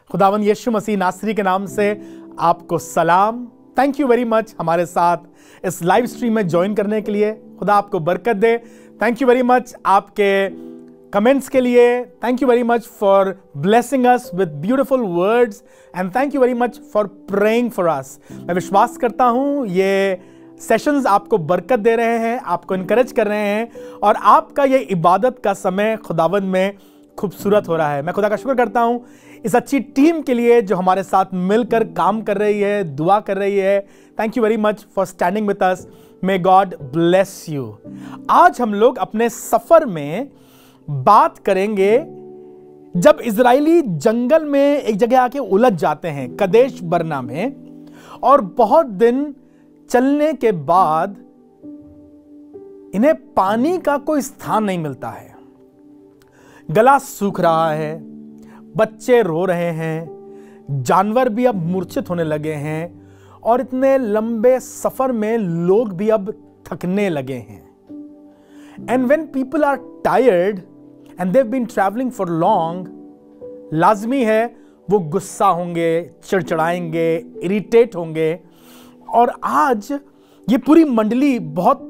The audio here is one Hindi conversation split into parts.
खुदावन यीशु मसीह नासरी के नाम से आपको सलाम। थैंक यू वेरी मच हमारे साथ इस लाइव स्ट्रीम में ज्वाइन करने के लिए। खुदा आपको बरकत दे। थैंक यू वेरी मच आपके कमेंट्स के लिए। Thank you very much for blessing us with beautiful words and thank you very much for praying for us. मैं विश्वास करता हूँ ये सेशंस आपको बरकत दे रहे हैं, आपको इनकरेज कर रहे हैं और आपका ये इबादत का समय खुदावन में खूबसूरत हो रहा है। मैं खुदा का शुक्र करता हूँ इस अच्छी टीम के लिए जो हमारे साथ मिलकर काम कर रही है, दुआ कर रही है। Thank you very much for standing with us. May God bless you. आज हम लोग अपने सफर में बात करेंगे जब इजरायली जंगल में एक जगह आके उलझ जाते हैं, कदेश बरना में, और बहुत दिन चलने के बाद इन्हें पानी का कोई स्थान नहीं मिलता है। गला सूख रहा है, बच्चे रो रहे हैं, जानवर भी अब मूर्छित होने लगे हैं और इतने लंबे सफर में लोग भी अब थकने लगे हैं। And when people are tired and they have been travelling for long, लाजमी है वो गुस्सा होंगे, चिड़चिड़ाएंगे, इरिटेट होंगे। और आज ये पूरी मंडली बहुत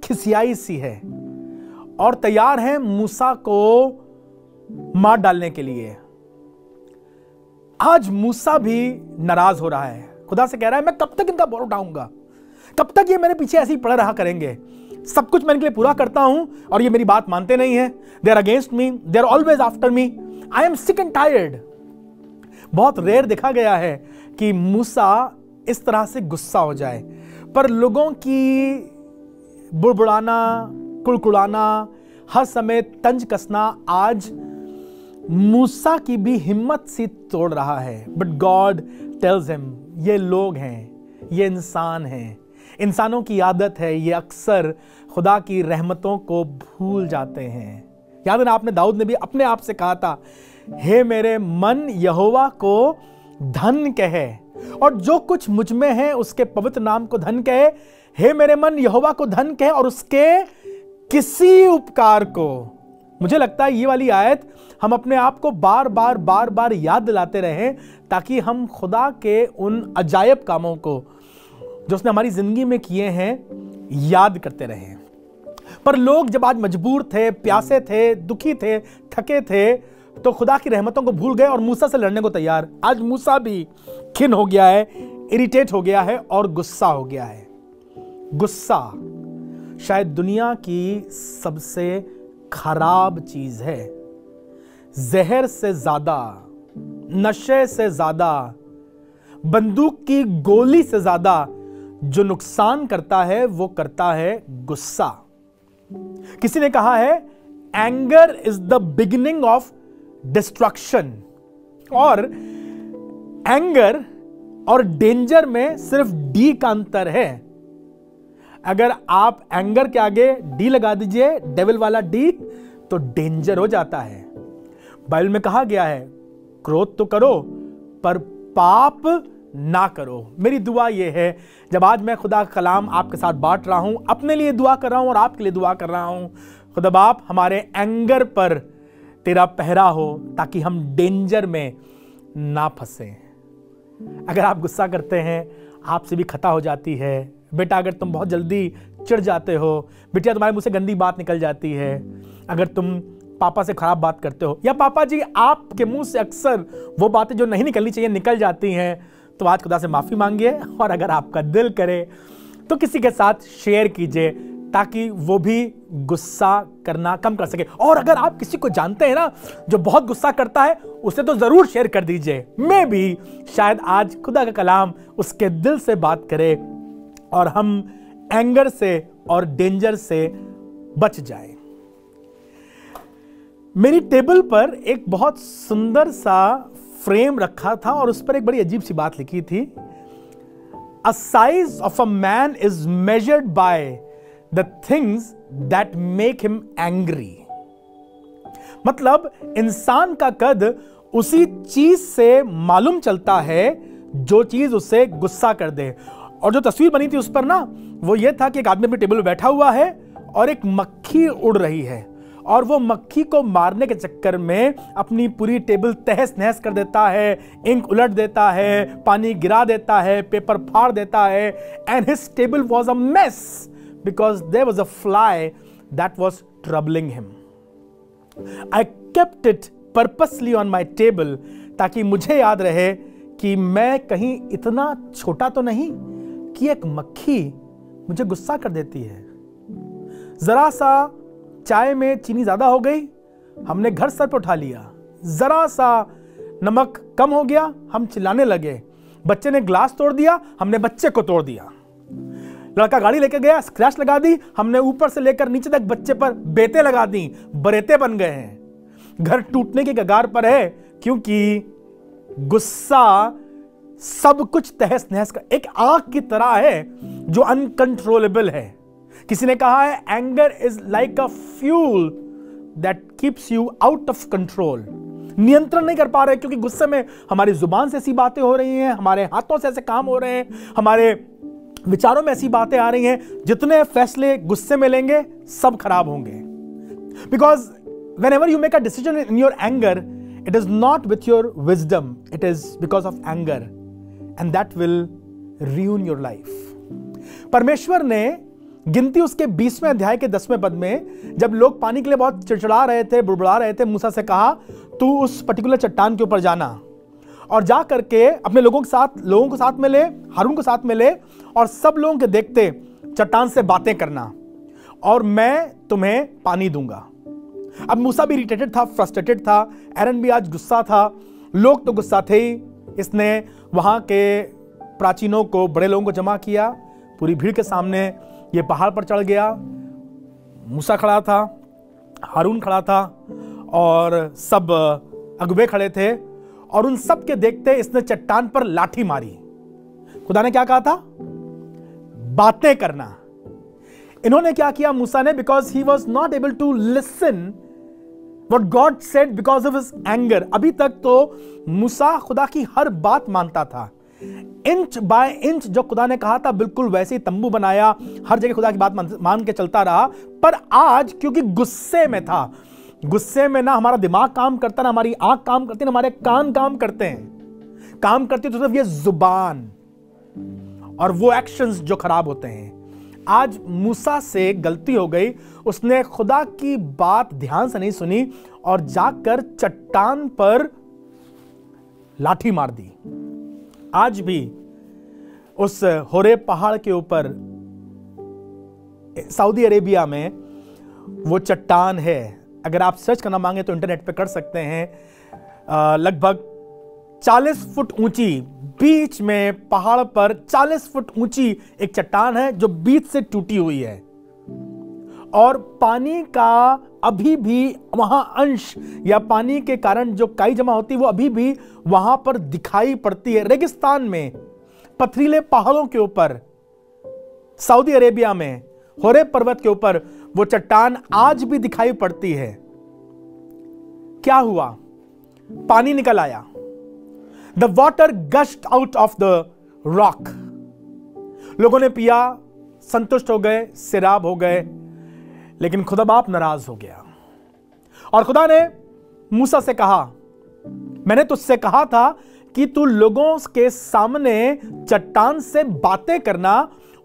खिसियाई सी है और तैयार है मूसा को मार डालने के लिए। आज मूसा भी नाराज हो रहा है, खुदा से कह रहा है मैं कब तक इनका बोल उठाऊंगा, कब तक ये मेरे पीछे ऐसे ही पड़े रहा करेंगे। सब कुछ मैं इनके लिए पूरा करता हूं और ये मेरी बात मानते नहीं है। They are against me, they are always after me, I am sick and tired. बहुत रेयर देखा गया है कि मूसा इस तरह से गुस्सा हो जाए, पर लोगों की बुड़बुड़ाना, कुड़कुड़ाना, हर समय तंज कसना आज मूसा की भी हिम्मत सी तोड़ रहा है। बट गॉड टेल्स हिम, ये लोग हैं, ये इंसान हैं, इंसानों की आदत है, ये अक्सर खुदा की रहमतों को भूल जाते हैं। याद है ना, आपने दाऊद ने भी अपने आप से कहा था, हे मेरे मन यहोवा को धन कहे और जो कुछ मुझ में है उसके पवित्र नाम को धन कहे। हे मेरे मन यहोवा को धन कहे और उसके किसी उपकार को। मुझे लगता है ये वाली आयत हम अपने आप को बार बार याद दिलाते रहें ताकि हम खुदा के उन अजायब कामों को जो उसने हमारी जिंदगी में किए हैं याद करते रहें। पर लोग जब आज मजबूर थे, प्यासे थे, दुखी थे, थके थे, तो खुदा की रहमतों को भूल गए और मूसा से लड़ने को तैयार। आज मूसा भी खिन हो गया है, इरिटेट हो गया है और गुस्सा हो गया है। गुस्सा शायद दुनिया की सबसे खराब चीज है। जहर से ज्यादा, नशे से ज्यादा, बंदूक की गोली से ज्यादा जो नुकसान करता है वो करता है गुस्सा। किसी ने कहा है anger is the beginning of destruction. और एंगर और डेंजर में सिर्फ डी का अंतर है। अगर आप एंगर के आगे डी लगा दीजिए, डेविल वाला डी, तो डेंजर हो जाता है। बाइबल में कहा गया है क्रोध तो करो पर पाप ना करो। मेरी दुआ यह है जब आज मैं खुदा का कलाम आपके साथ बांट रहा हूं, अपने लिए दुआ कर रहा हूं और आपके लिए दुआ कर रहा हूं, खुदा बाप हमारे एंगर पर तेरा पहरा हो ताकि हम डेंजर में ना फंसे। अगर आप गुस्सा करते हैं, आपसे भी खता हो जाती है। बेटा, अगर तुम बहुत जल्दी चिढ़ जाते हो, बिटिया तुम्हारे मुंह से गंदी बात निकल जाती है, अगर तुम पापा से खराब बात करते हो, या पापा जी आपके मुंह से अक्सर वो बातें जो नहीं निकलनी चाहिए निकल जाती हैं, तो आज खुदा से माफी मांगिए। और अगर आपका दिल करे तो किसी के साथ शेयर कीजिए ताकि वो भी गुस्सा करना कम कर सके। और अगर आप किसी को जानते हैं ना जो बहुत गुस्सा करता है, उसे तो जरूर शेयर कर दीजिए। मैं भी शायद आज खुदा का कलाम उसके दिल से बात करे और हम एंगर से और डेंजर से बच जाए। मेरी टेबल पर एक बहुत सुंदर सा फ्रेम रखा था और उस पर एक बड़ी अजीब सी बात लिखी थी, a size of a man is measured by the things that make him angry. मतलब इंसान का कद उसी चीज से मालूम चलता है जो चीज उसे गुस्सा कर दे। और जो तस्वीर बनी थी उस पर ना, वो ये था कि एक आदमी अपनी टेबल पर बैठा हुआ है और एक मक्खी उड़ रही है और वो मक्खी को मारने के चक्कर में अपनी पूरी टेबल तहस नहस कर देता है, इंक उलट देता है, पानी गिरा देता है, पेपर फाड़ देता है, and his table was a mess because there was a fly that was troubling him. I kept it purposely on my table, ताकि मुझे याद रहे कि मैं कहीं इतना छोटा तो नहीं कि एक मक्खी मुझे गुस्सा कर देती है। जरा सा चाय में चीनी ज्यादा हो गई, हमने घर सर पर उठा लिया। जरा सा नमक कम हो गया, हम चिल्लाने लगे। बच्चे ने ग्लास तोड़ दिया, हमने बच्चे को तोड़ दिया। लड़का गाड़ी लेके गया, स्क्रैच लगा दी, हमने ऊपर से लेकर नीचे तक बच्चे पर बेते लगा दी, बरेते बन गए हैं। घर टूटने के कगार पर है, क्योंकि गुस्सा सब कुछ तहस नहस का एक आग की तरह है जो अनकंट्रोलेबल है। किसी ने कहा है anger is like a fuel that keeps you out of control. नियंत्रण नहीं कर पा रहे, क्योंकि गुस्से में हमारी जुबान से ऐसी बातें हो रही हैं, हमारे हाथों से ऐसे काम हो रहे हैं, हमारे विचारों में ऐसी बातें आ रही हैं, जितने फैसले गुस्से में लेंगे सब खराब होंगे। Because whenever you make a decision in your anger, it is not with your wisdom, it is because of anger, and that will ruin your life. परमेश्वर ने गिनती उसके 20वें अध्याय के 10वें पद में, जब लोग पानी के लिए बहुत चिड़चिड़ा रहे थे, बुड़बुड़ा रहे थे, मूसा से कहा तू उस पर्टिकुलर चट्टान के ऊपर जाना और जा करके अपने लोगों को साथ में ले, हारून को साथ में ले, और सब लोगों के देखते चट्टान से बातें करना और मैं तुम्हें पानी दूंगा। अब मूसा भी इरिटेटेड था, फ्रस्ट्रेटेड था, एरन भी आज गुस्सा था, लोग तो गुस्सा थे ही। इसने वहां के प्राचीनों को, बड़े लोगों को जमा किया, पूरी भीड़ के सामने ये पहाड़ पर चढ़ गया। मूसा खड़ा था, हारून खड़ा था और सब अगुवे खड़े थे, और उन सब के देखते इसने चट्टान पर लाठी मारी। खुदा ने क्या कहा था? बातें करना। इन्होंने क्या किया मूसा ने? Because he was not able to listen what God said because of his anger. अभी तक तो मूसा खुदा की हर बात मानता था, इंच बाय इंच जो खुदा ने कहा था बिल्कुल वैसे ही तंबू बनाया, हर जगह खुदा की बात मान के चलता रहा। पर आज क्योंकि गुस्से में था, गुस्से में ना हमारा दिमाग काम करता, ना हमारी आंख काम करती, ना हमारे कान काम करते हैं। काम करती तो सिर्फ ये जुबान और वो एक्शंस जो खराब होते हैं। आज मूसा से गलती हो गई, उसने खुदा की बात ध्यान से नहीं सुनी और जाकर चट्टान पर लाठी मार दी। आज भी उस होरेब पहाड़ के ऊपर सऊदी अरेबिया में वो चट्टान है। अगर आप सर्च करना मांगे तो इंटरनेट पे कर सकते हैं। लगभग 40 फुट ऊंची, बीच में पहाड़ पर 40 फुट ऊंची एक चट्टान है जो बीच से टूटी हुई है, और पानी का अभी भी वहां अंश या पानी के कारण जो काई जमा होती है वो अभी भी वहां पर दिखाई पड़ती है। रेगिस्तान में, पथरीले पहाड़ों के ऊपर, सऊदी अरेबिया में होरेब पर्वत के ऊपर वो चट्टान आज भी दिखाई पड़ती है। क्या हुआ? पानी निकल आया। The water gushed out of the rock. लोगों ने पिया, संतुष्ट हो गए, सिराब हो गए, लेकिन खुदा बाप नाराज हो गया। और खुदा ने मूसा से कहा, मैंने तुझसे कहा था कि तू लोगों के सामने चट्टान से बातें करना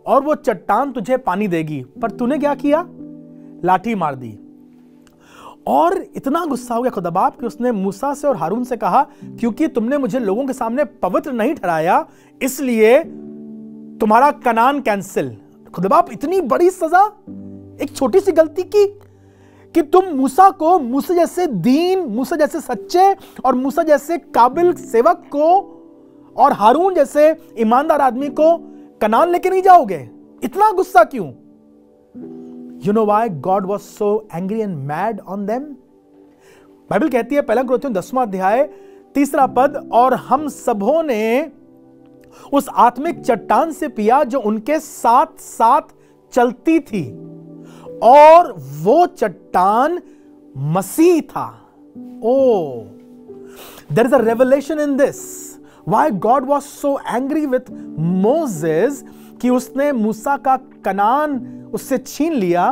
और वो चट्टान तुझे पानी देगी, पर तूने क्या किया? लाठी मार दी। और इतना गुस्सा हो गया खुदा बाप कि उसने मूसा से और हारून से कहा, क्योंकि तुमने मुझे लोगों के सामने पवित्र नहीं ठहराया, इसलिए तुम्हारा कनान कैंसिल। खुदा बाप इतनी बड़ी सजा एक छोटी सी गलती की कि तुम मूसा को, मूसा जैसे दीन, मूसा जैसे सच्चे और मूसा जैसे काबिल सेवक को और हारून जैसे ईमानदार आदमी को कनान लेके नहीं जाओगे। इतना गुस्सा क्यों? You know why God was so angry and mad on them? Bible कहती है, पहला कुरिन्थियों 10वां अध्याय 3 पद, और हम सबों ने उस आत्मिक चट्टान से पिया जो उनके साथ साथ चलती थी, और वो चट्टान मसीह था। Oh, there is a revelation in this. Why God was so angry with Moses कि उसने मूसा का कनान उससे छीन लिया,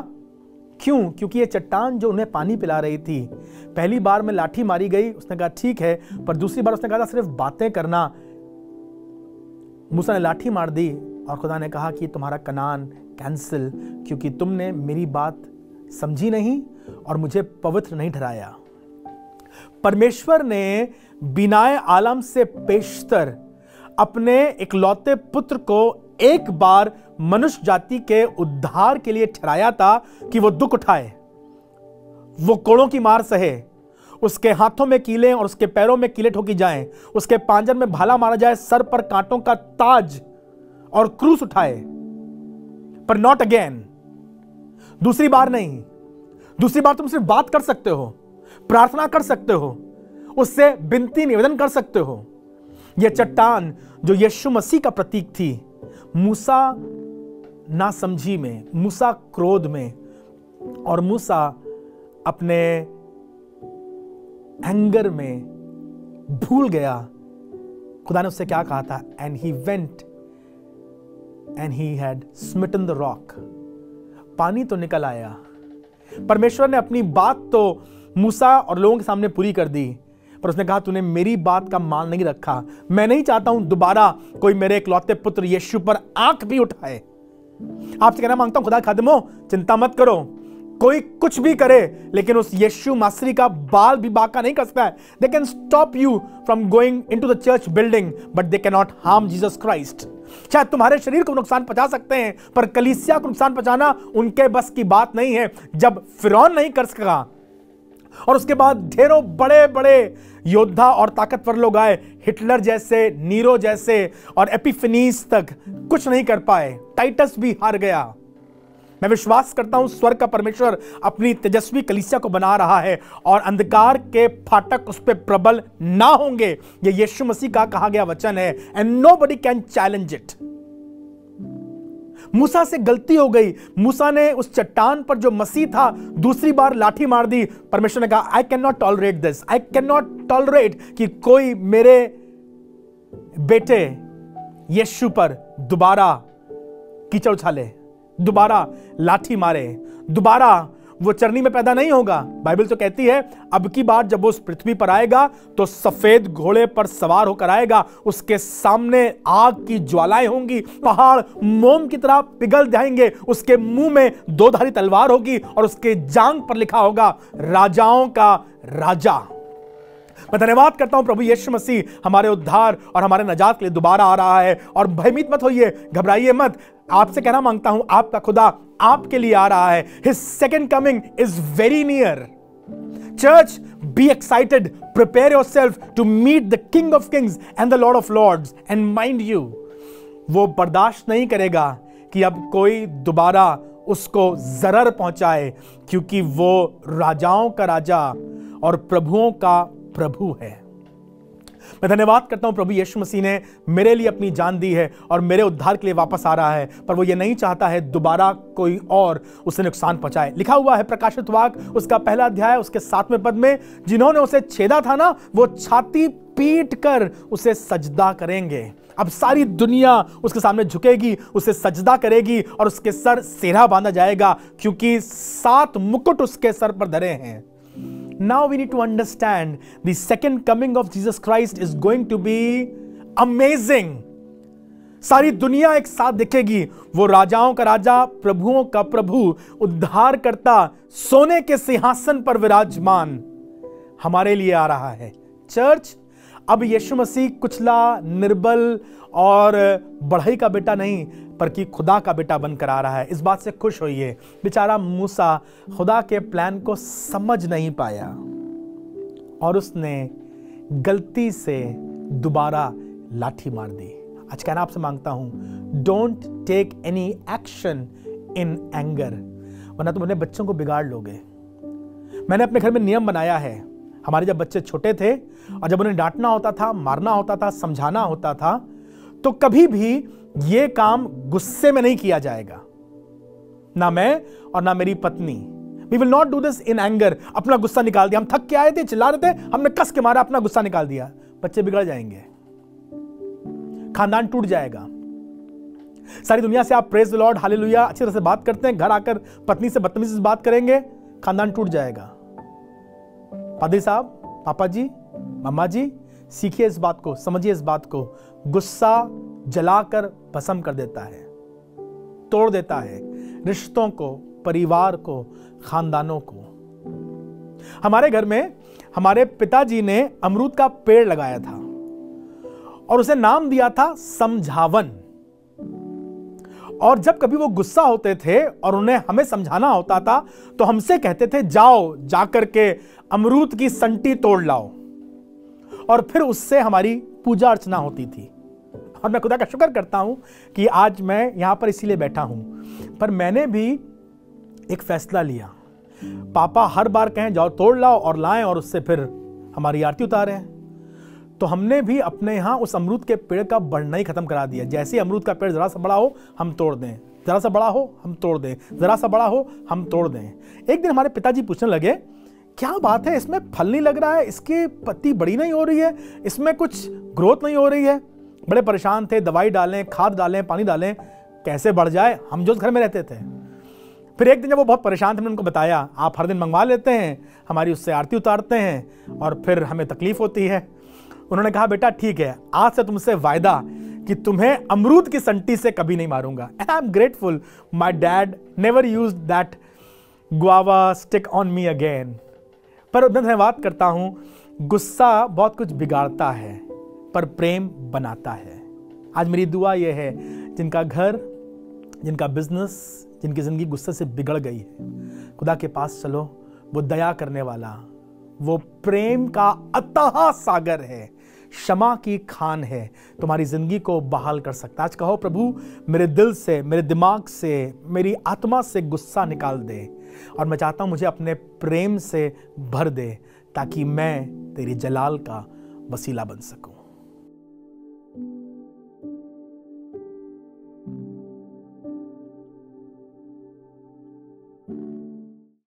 क्यों? क्योंकि ये चट्टान जो उन्हें पानी पिला रही थी, पहली बार में लाठी मारी गई, उसने कहा ठीक है, पर दूसरी बार उसने कहा था सिर्फ बातें करना। मूसा ने लाठी मार दी और खुदा ने कहा कि तुम्हारा कनान कैंसिल, क्योंकि तुमने मेरी बात समझी नहीं और मुझे पवित्र नहीं ठहराया। परमेश्वर ने बिनाए आलम से पेशतर अपने इकलौते पुत्र को एक बार मनुष्य जाति के उद्धार के लिए ठहराया था कि वो दुख उठाए, वो कोड़ों की मार सहे, उसके हाथों में कीले और उसके पैरों में कीले ठोकी जाएं, उसके पांजर में भाला मारा जाए, सर पर कांटों का ताज और क्रूस उठाए, पर नॉट अगेन। दूसरी बार नहीं। दूसरी बार तुम सिर्फ बात कर सकते हो, प्रार्थना कर सकते हो, उससे विनती निवेदन कर सकते हो। यह चट्टान जो यीशु मसीह का प्रतीक थी, मूसा नासमझी में, मूसा क्रोध में और मूसा अपने एंगर में भूल गया। खुदा ने उससे क्या कहा था? And he went and he had smitten the rock. पानी तो निकल आया, परमेश्वर ने अपनी बात तो मूसा और लोगों के सामने पूरी कर दी, पर उसने कहा तूने मेरी बात का मान नहीं रखा। मैं नहीं चाहता हूं दोबारा कोई मेरे इकलौते पुत्र यीशु पर आंख भी उठाए। आपसे कहना मांगता हूं, खुदा खादिमों, चिंता मत करो, कोई कुछ भी करे, लेकिन उस यीशु मसीह का बाल भी बाका नहीं कसता है। They can stop you from going into the church building, but they can not harm Jesus Christ. शायद तुम्हारे शरीर को नुकसान पहुंचा सकते हैं, पर कलीसिया को नुकसान पहुंचाना उनके बस की बात नहीं है। जब फिरौन नहीं कर सका और उसके बाद ढेरों बड़े बड़े योद्धा और ताकतवर लोग आए, हिटलर जैसे, नीरो जैसे और एपिफेनीस तक कुछ नहीं कर पाए, टाइटस भी हार गया। मैं विश्वास करता हूं स्वर्ग का परमेश्वर अपनी तेजस्वी कलीसिया को बना रहा है और अंधकार के फाटक उस पर प्रबल ना होंगे। यह यीशु मसीह का कहा गया वचन है, and nobody can challenge it. मूसा से गलती हो गई। मूसा ने उस चट्टान पर जो मसीह था दूसरी बार लाठी मार दी। परमेश्वर ने कहा I can not tolerate this, I can not tolerate कि कोई मेरे बेटे यीशु पर दोबारा कीचड़ उछाले, दोबारा लाठी मारे, दोबारा वो चरनी में पैदा नहीं होगा। बाइबल तो कहती है अब की बार जब वो उस पृथ्वी पर आएगा तो सफेद घोड़े पर सवार होकर आएगा, उसके सामने आग की ज्वालाएं होंगी, पहाड़ मोम की तरह पिघल जाएंगे, उसके मुंह में दोधारी तलवार होगी और उसके जांग पर लिखा होगा राजाओं का राजा। मैं धन्यवाद करता हूं प्रभु यीशु मसीह हमारे उद्धार और हमारे नजात के लिए दोबारा आ रहा है। और भयभीत मत होइए, घबराइए मत। आपसे कहना मांगता हूं आपका खुदा आपके लिए आ रहा है। His second coming is very near. Church, be excited. Prepare yourself to meet the King of Kings and the Lord of Lords. And mind you, वो बर्दाश्त नहीं करेगा कि अब कोई दोबारा उसको जरर पहुंचाए, क्योंकि वो राजाओं का राजा और प्रभुओं का प्रभु है। मैं धन्यवाद करता हूं प्रभु यीशु मसीह ने मेरे लिए अपनी जान दी है और मेरे उद्धार के लिए वापस आ रहा है, पर वो ये नहीं चाहता है दोबारा कोई और उसे नुकसान पहुंचाए। लिखा हुआ है प्रकाशित वाक्य उसका 1 अध्याय उसके 7वें पद में, जिन्होंने उसे छेदा था ना, वो छाती पीट कर उसे सजदा करेंगे। अब सारी दुनिया उसके सामने झुकेगी, उसे सजदा करेगी और उसके सर सेहरा बांधा जाएगा, क्योंकि 7 मुकुट उसके सर पर धरे हैं। Now we need to understand the second coming of Jesus Christ is going to be amazing. सारी दुनिया एक साथ दिखेगी। वो राजाओं का राजा, प्रभुओं का प्रभु, उद्धार करता, सोने के सिंहासन पर विराजमान हमारे लिए आ रहा है। चर्च, अब यीशु मसीह कुचला, निर्बल और बढ़ई का बेटा नहीं, पर कि खुदा का बेटा बनकर आ रहा है। इस बात से खुश होइए। बेचारा मूसा खुदा के प्लान को समझ नहीं पाया और उसने गलती से दोबारा लाठी मार दी। आज कहना आपसे मांगता हूं, don't take any action in anger, वरना तुम अपने बच्चों को बिगाड़ लोगे। मैंने अपने घर में नियम बनाया है। हमारे जब बच्चे छोटे थे और जब उन्हें डांटना होता था, मारना होता था, समझाना होता था, तो कभी भी यह काम गुस्से में नहीं किया जाएगा। ना मैं और ना मेरी पत्नी, we will not do this in anger. अपना गुस्सा निकाल दिया, हम थक के आए थे, चिल्ला रहे थे, हमने कस के मारा, अपना गुस्सा निकाल दिया। बच्चे बिगड़ जाएंगे, खानदान टूट जाएगा। सारी दुनिया से आप प्रेज द लॉर्ड, हालेलुया अच्छी तरह से बात करते हैं, घर आकर पत्नी से बदतमीजी से बात करेंगे, खानदान टूट जाएगा। पादरी साहब, पापा जी, मम्मा जी, सीखिए इस बात को, समझिए इस बात को। गुस्सा जलाकर भस्म कर देता है, तोड़ देता है रिश्तों को, परिवार को, खानदानों को। हमारे घर में हमारे पिताजी ने अमरूद का पेड़ लगाया था और उसे नाम दिया था समझावन। और जब कभी वो गुस्सा होते थे और उन्हें हमें समझाना होता था तो हमसे कहते थे, जाओ जाकर के अमरूद की संटी तोड़ लाओ, और फिर उससे हमारी पूजा अर्चना होती थी। और मैं खुदा का शुक्र करता हूं कि आज मैं यहां पर इसीलिए बैठा हूं। पर मैंने भी एक फैसला लिया, पापा हर बार कहें जाओ तोड़ लाओ और लाएं और उससे फिर हमारी आरती उतारें, तो हमने भी अपने यहाँ उस अमरूद के पेड़ का बढ़ना ही खत्म करा दिया। जैसे ही अमरूद का पेड़ जरा सा बड़ा हो हम तोड़ दें, जरा सा बड़ा हो हम तोड़ दें, जरा सा बड़ा हो हम तोड़ दें। एक दिन हमारे पिताजी पूछने लगे, क्या बात है, इसमें फल नहीं लग रहा है, इसकी पत्ती बड़ी नहीं हो रही है, इसमें कुछ ग्रोथ नहीं हो रही है। बड़े परेशान थे, दवाई डालें, खाद डालें, पानी डालें, कैसे बढ़ जाए, हम जो घर में रहते थे। फिर एक दिन जब वो बहुत परेशान थे, मैंने उनको बताया, आप हर दिन मंगवा लेते हैं, हमारी उससे आरती उतारते हैं और फिर हमें तकलीफ होती है। उन्होंने कहा, बेटा ठीक है, आज से तुमसे वायदा कि तुम्हें अमरूद की संटी से कभी नहीं मारूंगा। And I am grateful, my dad never used that guava stick on me again. पर मैं धन्यवाद करता हूं, गुस्सा बहुत कुछ बिगाड़ता है पर प्रेम बनाता है। आज मेरी दुआ यह है, जिनका घर, जिनका बिजनेस, जिनकी जिंदगी गुस्से से बिगड़ गई है, खुदा के पास चलो। वो दया करने वाला, वो प्रेम का अथाह सागर है, क्षमा की खान है, तुम्हारी जिंदगी को बहाल कर सकता। आज कहो, प्रभु मेरे दिल से, मेरे दिमाग से, मेरी आत्मा से गुस्सा निकाल दे और मैं चाहता हूं मुझे अपने प्रेम से भर दे, ताकि मैं तेरी जलाल का वसीला बन सकूं।